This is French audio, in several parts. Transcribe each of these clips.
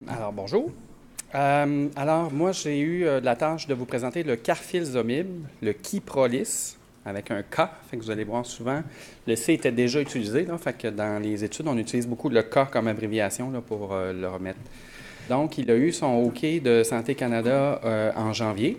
Alors, bonjour. Alors, moi, j'ai eu la tâche de vous présenter le carfilzomib, le Kyprolis, avec un K, fait que vous allez voir souvent, le C était déjà utilisé, là, fait que dans les études, on utilise beaucoup le K comme abréviation là, pour le remettre. Donc, il a eu son OK de Santé Canada en janvier.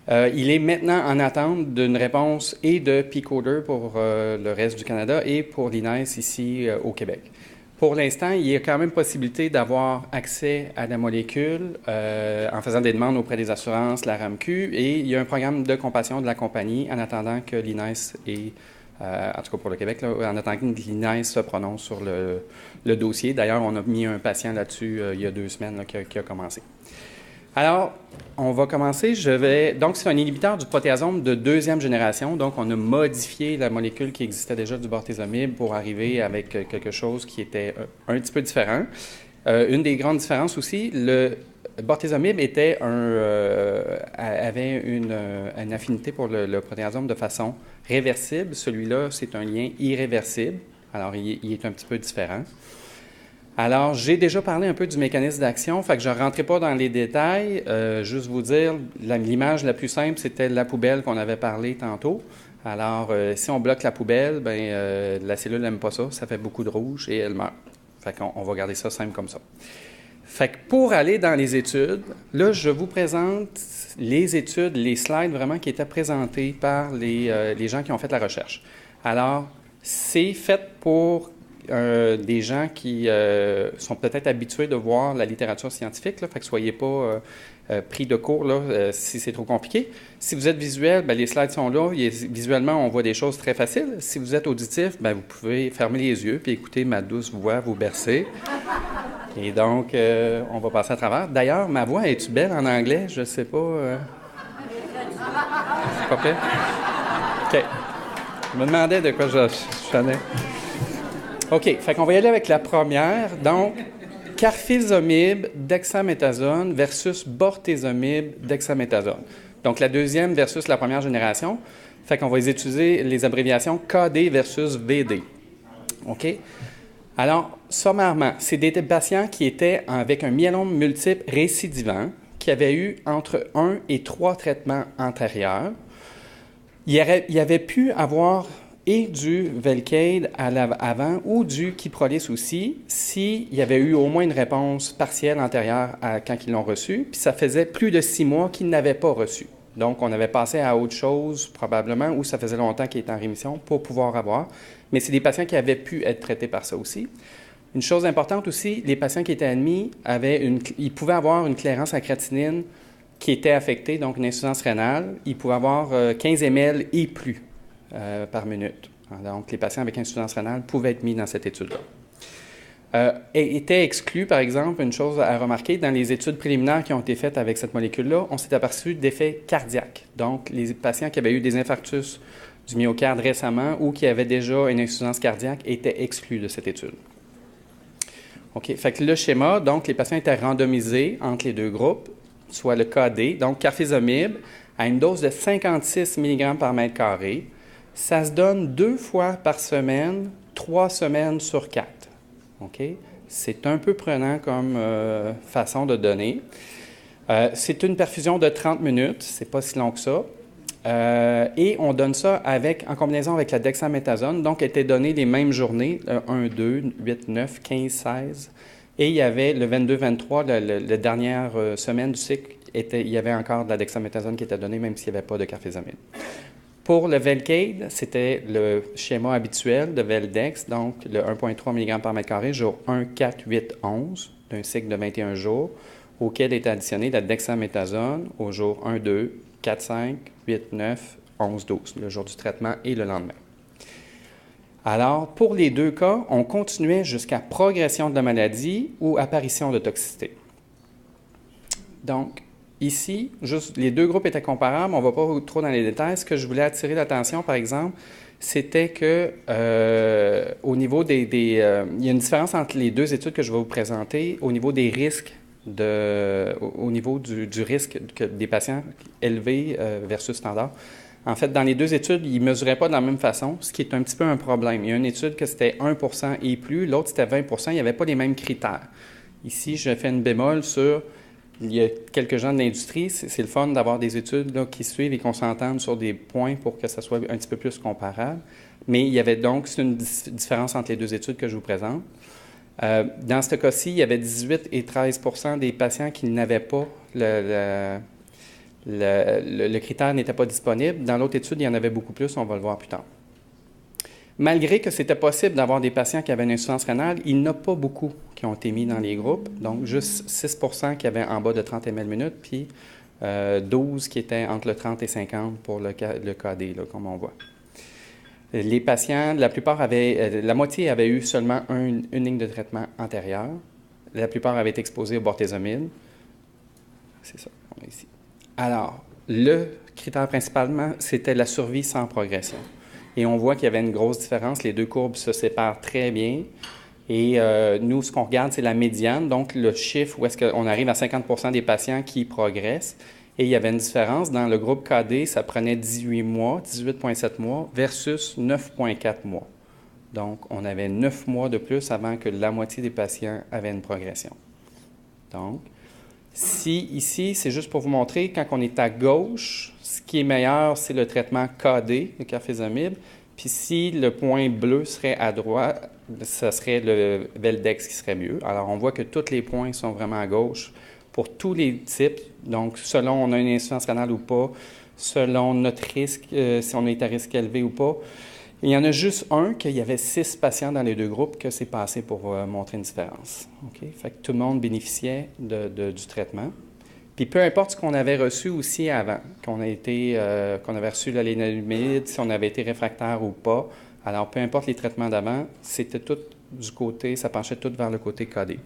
Il est maintenant en attente d'une réponse et de P-Coder pour le reste du Canada et pour l'INES ici au Québec. Pour l'instant, il y a quand même possibilité d'avoir accès à la molécule en faisant des demandes auprès des assurances, la RAMQ, et il y a un programme de compassion de la compagnie en attendant que l'INES en tout cas pour le Québec, là, en attendant que l'INES se prononce sur le dossier. D'ailleurs, on a mis un patient là-dessus il y a 2 semaines là, qui a commencé. Alors, on va commencer. Donc, c'est un inhibiteur du protéasome de deuxième génération. Donc, on a modifié la molécule qui existait déjà du bortezomib pour arriver avec quelque chose qui était un petit peu différent. Une des grandes différences aussi, le bortezomib avait une affinité pour le protéasome de façon réversible. Celui-là, c'est un lien irréversible. Alors, il est un petit peu différent. Alors, j'ai déjà parlé un peu du mécanisme d'action, fait que je ne rentrerai pas dans les détails. Juste vous dire, l'image la plus simple, c'était la poubelle qu'on avait parlé tantôt. Alors, si on bloque la poubelle, la cellule n'aime pas ça, ça fait beaucoup de rouge et elle meurt. Fait qu'on va garder ça simple comme ça. Fait que pour aller dans les études, là, je vous présente les études, les slides vraiment qui étaient présentés par les gens qui ont fait la recherche. Alors, c'est fait pour des gens qui sont peut-être habitués de voir la littérature scientifique, là, fait que soyez pas pris de court là, si c'est trop compliqué. Si vous êtes visuel, les slides sont là. Visuellement, on voit des choses très faciles. Si vous êtes auditif, vous pouvez fermer les yeux puis écouter ma douce voix vous bercer. Et donc, on va passer à travers. D'ailleurs, ma voix, est-tu belle en anglais? Je sais pas. C'est pas pire? OK. Je me demandais de quoi je chanais. OK, fait qu'on va y aller avec la première. Donc, carfilzomib dexaméthasone versus bortezomib dexaméthasone. Donc, la deuxième versus la première génération. Fait qu'on va utiliser les abréviations KD versus VD. OK? Alors, sommairement, c'est des patients qui étaient avec un myélome multiple récidivant, qui avaient eu entre 1 et 3 traitements antérieurs. Il y avait pu avoir et du Velcade avant ou du Kyprolis aussi, s'il y avait eu au moins une réponse partielle antérieure quand ils l'ont reçu, puis ça faisait plus de 6 mois qu'ils n'avaient pas reçu. Donc, on avait passé à autre chose, probablement, ou ça faisait longtemps qu'ils étaient en rémission pour pouvoir avoir. Mais c'est des patients qui avaient pu être traités par ça aussi. Une chose importante aussi, les patients qui étaient admis, ils pouvaient avoir une clairance à créatinine qui était affectée, donc une insuffisance rénale. Ils pouvaient avoir 15 ml et plus par minute. Donc, les patients avec insuffisance rénale pouvaient être mis dans cette étude-là. Était exclu, par exemple, une chose à remarquer, dans les études préliminaires qui ont été faites avec cette molécule-là, on s'est aperçu d'effets cardiaques. Donc, les patients qui avaient eu des infarctus du myocarde récemment ou qui avaient déjà une insuffisance cardiaque étaient exclus de cette étude. OK, fait que le schéma, donc, les patients étaient randomisés entre les deux groupes, soit le KD, donc carfilzomib, à une dose de 56 mg par mètre carré. Ça se donne 2 fois par semaine, 3 semaines sur 4. OK? C'est un peu prenant comme façon de donner. C'est une perfusion de 30 minutes, c'est pas si long que ça. Et on donne ça en combinaison avec la dexaméthasone. Donc, elle était donnée les mêmes journées, 1, 2, 8, 9, 15, 16. Et il y avait le 22-23, la dernière semaine du cycle, il y avait encore de la dexaméthasone qui était donnée, même s'il n'y avait pas de carfilzomib. Pour le Velcade, c'était le schéma habituel de Veldex, donc le 1,3 mg par mètre carré, jour 1, 4, 8, 11, d'un cycle de 21 jours, auquel est additionné la dexaméthasone au jour 1, 2, 4, 5, 8, 9, 11, 12, le jour du traitement et le lendemain. Alors, pour les deux cas, on continuait jusqu'à progression de la maladie ou apparition de toxicité. Donc, ici, juste les deux groupes étaient comparables, on ne va pas trop dans les détails. Ce que je voulais attirer l'attention, par exemple, c'était que au niveau il y a une différence entre les deux études que je vais vous présenter au niveau des risques, au niveau du risque des patients élevés versus standard. En fait, dans les deux études, ils ne mesuraient pas de la même façon, ce qui est un petit peu un problème. Il y a une étude que c'était 1 et plus, l'autre c'était 20 il n'y avait pas les mêmes critères. Ici, je fais une bémol sur... Il y a quelques gens de l'industrie, c'est le fun d'avoir des études là, qui suivent et qu'on s'entende sur des points pour que ça soit un petit peu plus comparable. Mais il y avait donc, c'est une différence entre les deux études que je vous présente. Dans ce cas-ci, il y avait 18 et 13 des patients qui n'avaient pas le critère n'était pas disponible. Dans l'autre étude, il y en avait beaucoup plus, on va le voir plus tard. Malgré que c'était possible d'avoir des patients qui avaient une insuffisance rénale, il n'y en a pas beaucoup qui ont été mis dans les groupes, donc juste 6 qui avaient en bas de 30 ml/min, puis 12 qui étaient entre le 30 et 50 pour le KD, là, comme on voit. Les patients, la plupart avaient, la moitié avaient eu seulement une ligne de traitement antérieure. La plupart avaient été exposés au bortezomib. C'est ça, on a ici. Alors, le critère principalement, c'était la survie sans progression. Et on voit qu'il y avait une grosse différence. Les deux courbes se séparent très bien. Et nous, ce qu'on regarde, c'est la médiane, donc le chiffre où est-ce qu'on arrive à 50 des patients qui progressent. Et il y avait une différence. Dans le groupe KD, ça prenait 18 mois, 18,7 mois, versus 9,4 mois. Donc, on avait 9 mois de plus avant que la moitié des patients avaient une progression. Donc, ici, c'est juste pour vous montrer, quand on est à gauche, ce qui est meilleur, c'est le traitement KD, le carfilzomib. Puis si le point bleu serait à droite, ce serait le Veldex qui serait mieux. Alors, on voit que tous les points sont vraiment à gauche pour tous les types. Donc, selon on a une insuffisance rénale ou pas, selon notre risque, si on est à risque élevé ou pas. Il y en a juste un qu'il y avait 6 patients dans les deux groupes que c'est passé pour montrer une différence. Okay? Fait que tout le monde bénéficiait du traitement. Puis peu importe ce qu'on avait reçu aussi avant, qu'on avait reçu la lénaludomide, si on avait été réfractaire ou pas. Alors, peu importe les traitements d'avant, c'était tout du côté, ça penchait tout vers le côté KD.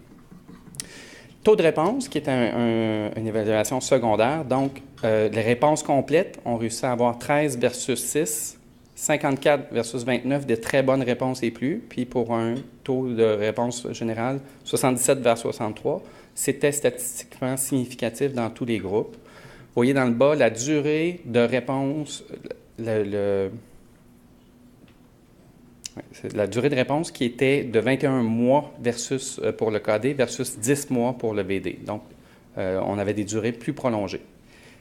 Taux de réponse, qui est une évaluation secondaire. Donc, les réponses complètes, on réussit à avoir 13 versus 6. 54 versus 29, des très bonnes réponses et plus. Puis pour un taux de réponse générale, 77 vers 63, c'était statistiquement significatif dans tous les groupes. Vous voyez dans le bas, la durée de réponse, la durée de réponse qui était de 21 mois versus, pour le KD versus 10 mois pour le VD. Donc, on avait des durées plus prolongées.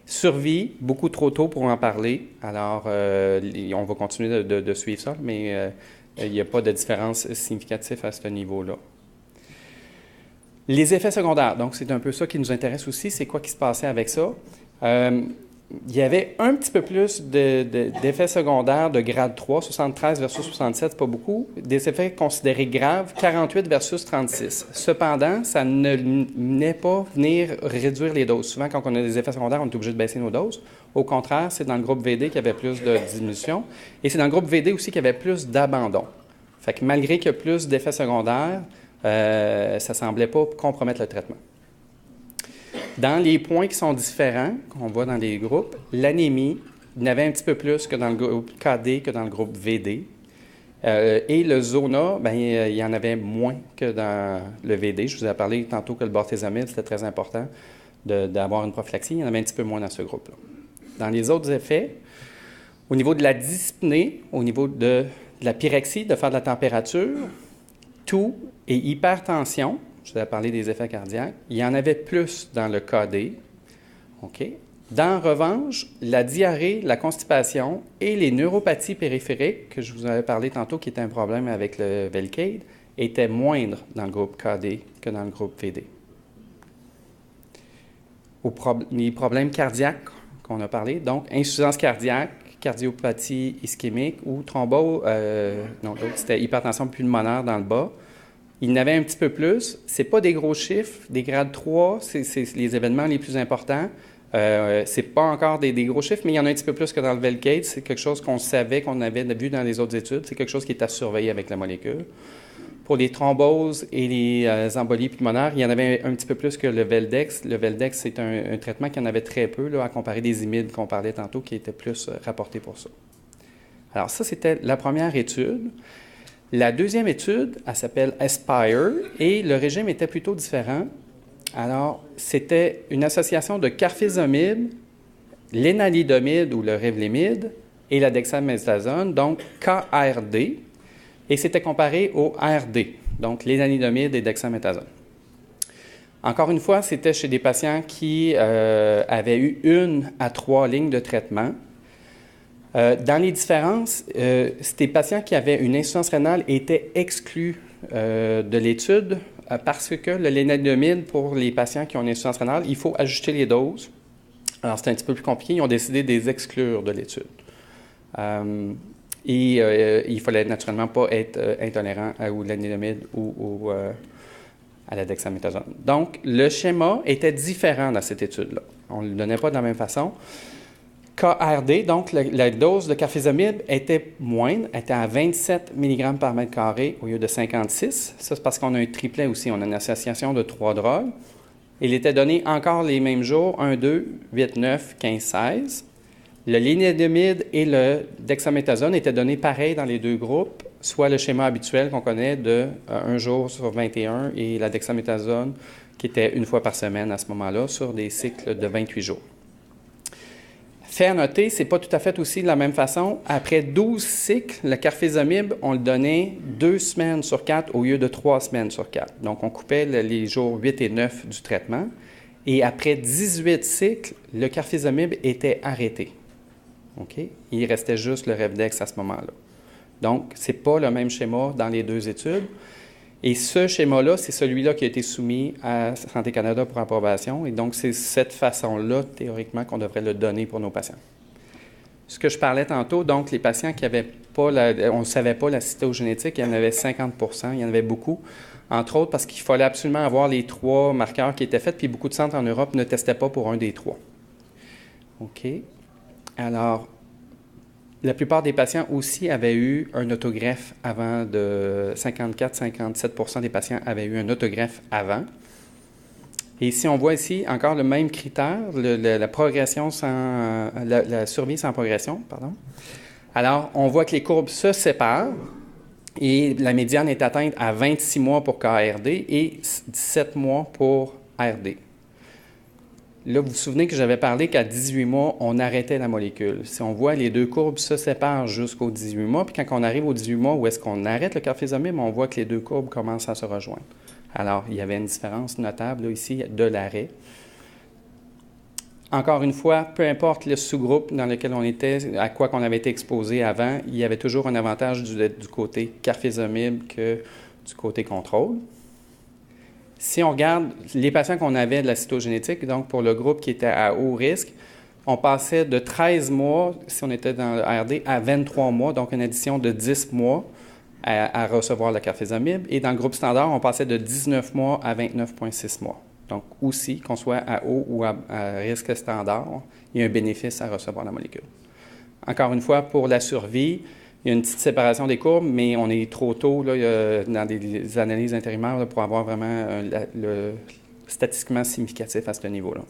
Survie, beaucoup trop tôt pour en parler. Alors, on va continuer de suivre ça, mais il n'y a pas de différence significative à ce niveau-là. Les effets secondaires, donc c'est un peu ça qui nous intéresse aussi, c'est quoi qui se passait avec ça. Il y avait un petit peu plus d'effets secondaires de grade 3, 73 versus 67, c'est pas beaucoup. Des effets considérés graves, 48 versus 36. Cependant, ça ne venait pas venir réduire les doses. Souvent, quand on a des effets secondaires, on est obligé de baisser nos doses. Au contraire, c'est dans le groupe VD qu'il y avait plus de diminution. Et c'est dans le groupe VD aussi qu'il y avait plus d'abandon. Fait que malgré qu'il y a plus d'effets secondaires, ça ne semblait pas compromettre le traitement. Dans les points qui sont différents, qu'on voit dans les groupes, l'anémie, il y en avait un petit peu plus que dans le groupe KD que dans le groupe VD. Et le zona, bien, il y en avait moins que dans le VD. Je vous ai parlé tantôt que le bortezomib, c'était très important d'avoir une prophylaxie. Il y en avait un petit peu moins dans ce groupe-là. Dans les autres effets, au niveau de la dyspnée, au niveau de la pyrexie, de faire de la température, toux et hypertension, je vous ai parlé des effets cardiaques, il y en avait plus dans le KD. OK? En revanche, la diarrhée, la constipation et les neuropathies périphériques, que je vous avais parlé tantôt, qui était un problème avec le Velcade, étaient moindres dans le groupe KD que dans le groupe VD. Les problèmes cardiaques qu'on a parlé, donc insuffisance cardiaque, cardiopathie ischémique ou l'autre c'était hypertension pulmonaire dans le bas. Il y en avait un petit peu plus. Ce n'est pas des gros chiffres. Des grades 3, c'est les événements les plus importants. Ce n'est pas encore des gros chiffres, mais il y en a un petit peu plus que dans le Velcade. C'est quelque chose qu'on savait, qu'on avait vu dans les autres études. C'est quelque chose qui est à surveiller avec la molécule. Pour les thromboses et les embolies pulmonaires, il y en avait un petit peu plus que le Veldex. Le Veldex, c'est un traitement qui en avait très peu, là, à comparer des imides qu'on parlait tantôt, qui étaient plus rapportés pour ça. Alors ça, c'était la première étude. La deuxième étude, elle s'appelle Aspire, et le régime était plutôt différent. Alors, c'était une association de carfilzomib, lénaludomide ou le Revlimid et la dexamethasone, donc KRD, et c'était comparé au RD, donc lénaludomide et dexamethasone. Encore une fois, c'était chez des patients qui avaient eu 1 à 3 lignes de traitement. Dans les différences, ces patients qui avaient une insuffisance rénale étaient exclus de l'étude parce que le lénadomide, pour les patients qui ont une insuffisance rénale, il faut ajuster les doses. Alors, c'est un petit peu plus compliqué. Ils ont décidé de les exclure de l'étude. Il ne fallait naturellement pas être intolérant au lénadomide ou à la dexaméthasone. Donc, le schéma était différent dans cette étude-là. On ne le donnait pas de la même façon. KRD, donc la dose de carfilzomib était moindre, était à 27 mg par mètre carré au lieu de 56. Ça, c'est parce qu'on a un triplet aussi. On a une association de 3 drogues. Il était donné encore les mêmes jours, 1, 2, 8, 9, 15, 16. Le lénadomide et le dexaméthasone étaient donnés pareil dans les deux groupes, soit le schéma habituel qu'on connaît de 1 jour sur 21 et la dexaméthasone qui était 1 fois par semaine à ce moment-là sur des cycles de 28 jours. Fait à noter, ce n'est pas tout à fait aussi de la même façon. Après 12 cycles, le carfilzomib, on le donnait 2 semaines sur 4 au lieu de 3 semaines sur 4. Donc, on coupait les jours 8 et 9 du traitement. Et après 18 cycles, le carfilzomib était arrêté. Okay? Il restait juste le Revdex à ce moment-là. Donc, ce n'est pas le même schéma dans les deux études. Et ce schéma-là, c'est celui-là qui a été soumis à Santé Canada pour approbation. Et donc, c'est cette façon-là, théoriquement, qu'on devrait le donner pour nos patients. Ce que je parlais tantôt, donc, les patients qui n'avaient pas, on ne savait pas la cytogénétique, il y en avait 50 %, il y en avait beaucoup. Entre autres, parce qu'il fallait absolument avoir les 3 marqueurs qui étaient faits, puis beaucoup de centres en Europe ne testaient pas pour un des 3. OK. Alors, la plupart des patients aussi avaient eu un autogreffe avant de 54-57 % des patients avaient eu un autogreffe avant. Et si on voit ici encore le même critère, la progression sans la survie sans progression, pardon. Alors, on voit que les courbes se séparent et la médiane est atteinte à 26 mois pour KRD et 17 mois pour RD. Là, vous vous souvenez que j'avais parlé qu'à 18 mois, on arrêtait la molécule. Si on voit, les deux courbes se séparent jusqu'aux 18 mois, puis quand on arrive aux 18 mois, où est-ce qu'on arrête le carfilzomib, on voit que les deux courbes commencent à se rejoindre. Alors, il y avait une différence notable là, ici de l'arrêt. Encore une fois, peu importe le sous-groupe dans lequel on était, à quoi qu'on avait été exposé avant, il y avait toujours un avantage du côté carfilzomib que du côté contrôle. Si on regarde les patients qu'on avait de la cytogénétique, donc pour le groupe qui était à haut risque, on passait de 13 mois, si on était dans le RD, à 23 mois, donc une addition de 10 mois à recevoir le carfilzomib. Et dans le groupe standard, on passait de 19 mois à 29,6 mois. Donc aussi, qu'on soit à haut ou à risque standard, il y a un bénéfice à recevoir la molécule. Encore une fois, pour la survie, il y a une petite séparation des courbes, mais on est trop tôt là, dans des analyses intérimaires là, pour avoir vraiment le statistiquement significatif à ce niveau-là.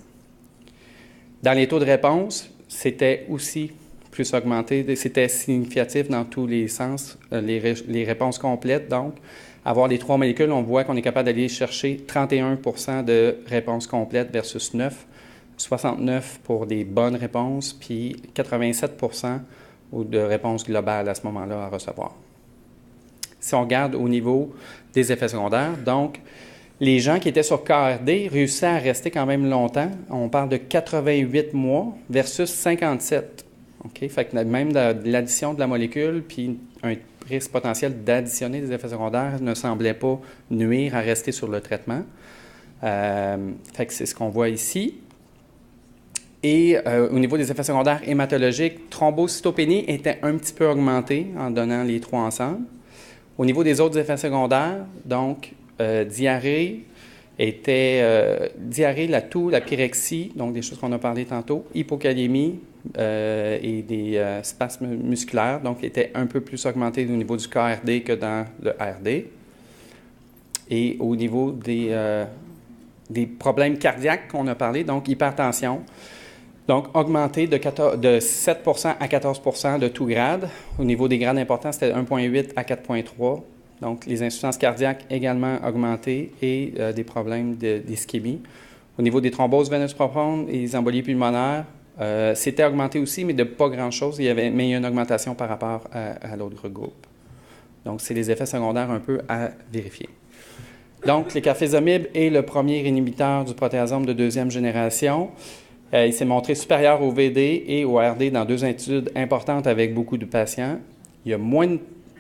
Dans les taux de réponse, c'était aussi plus augmenté. C'était significatif dans tous les sens, les réponses complètes. Donc, avoir les 3 molécules, on voit qu'on est capable d'aller chercher 31 % de réponses complètes versus 9, 69 pour des bonnes réponses, puis 87 % ou de réponses globales à ce moment-là à recevoir. Si on regarde au niveau des effets secondaires, donc, les gens qui étaient sur KRD réussissaient à rester quand même longtemps. On parle de 88 mois versus 57. OK? Fait que même l'addition de la molécule, puis un risque potentiel d'additionner des effets secondaires ne semblait pas nuire à rester sur le traitement. Fait que c'est ce qu'on voit ici. Et au niveau des effets secondaires hématologiques, thrombocytopénie était un petit peu augmentée en donnant les 3 ensemble. Au niveau des autres effets secondaires, donc diarrhée, la toux, la pyrexie, donc des choses qu'on a parlé tantôt, hypokaliémie et des spasmes musculaires, donc était un peu plus augmenté au niveau du KRD que dans le RD. Et au niveau des problèmes cardiaques qu'on a parlé, donc hypertension, donc augmenté de 7 % à 14 % de tout grade. Au niveau des grades importants, c'était 1,8 à 4,3. Donc, les insuffisances cardiaques également augmentées et des problèmes d'ischémie. Au niveau des thromboses veineuses profondes et des embolies pulmonaires, c'était augmenté aussi, mais de pas grand-chose. Mais il y a une augmentation par rapport à l'autre groupe. Donc, c'est les effets secondaires un peu à vérifier. Donc, les carfilzomib est le premier inhibiteur du protéasome de deuxième génération. Il s'est montré supérieur au VD et au RD dans 2 études importantes avec beaucoup de patients. Il y a moins de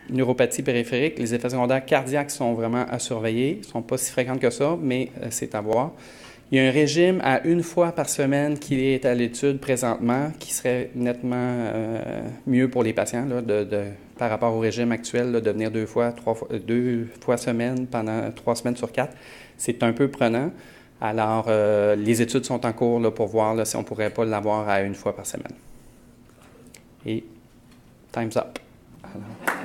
neuropathie périphérique. Les effets secondaires cardiaques sont vraiment à surveiller. Ils ne sont pas si fréquents que ça, mais c'est à voir. Il y a un régime à 1 fois par semaine qui est à l'étude présentement, qui serait nettement mieux pour les patients là, par rapport au régime actuel, là, de venir 2 fois semaine pendant 3 semaines sur 4. C'est un peu prenant. Alors, les études sont en cours là, pour voir là, si on ne pourrait pas l'avoir à 1 fois par semaine. Et time's up. Alors.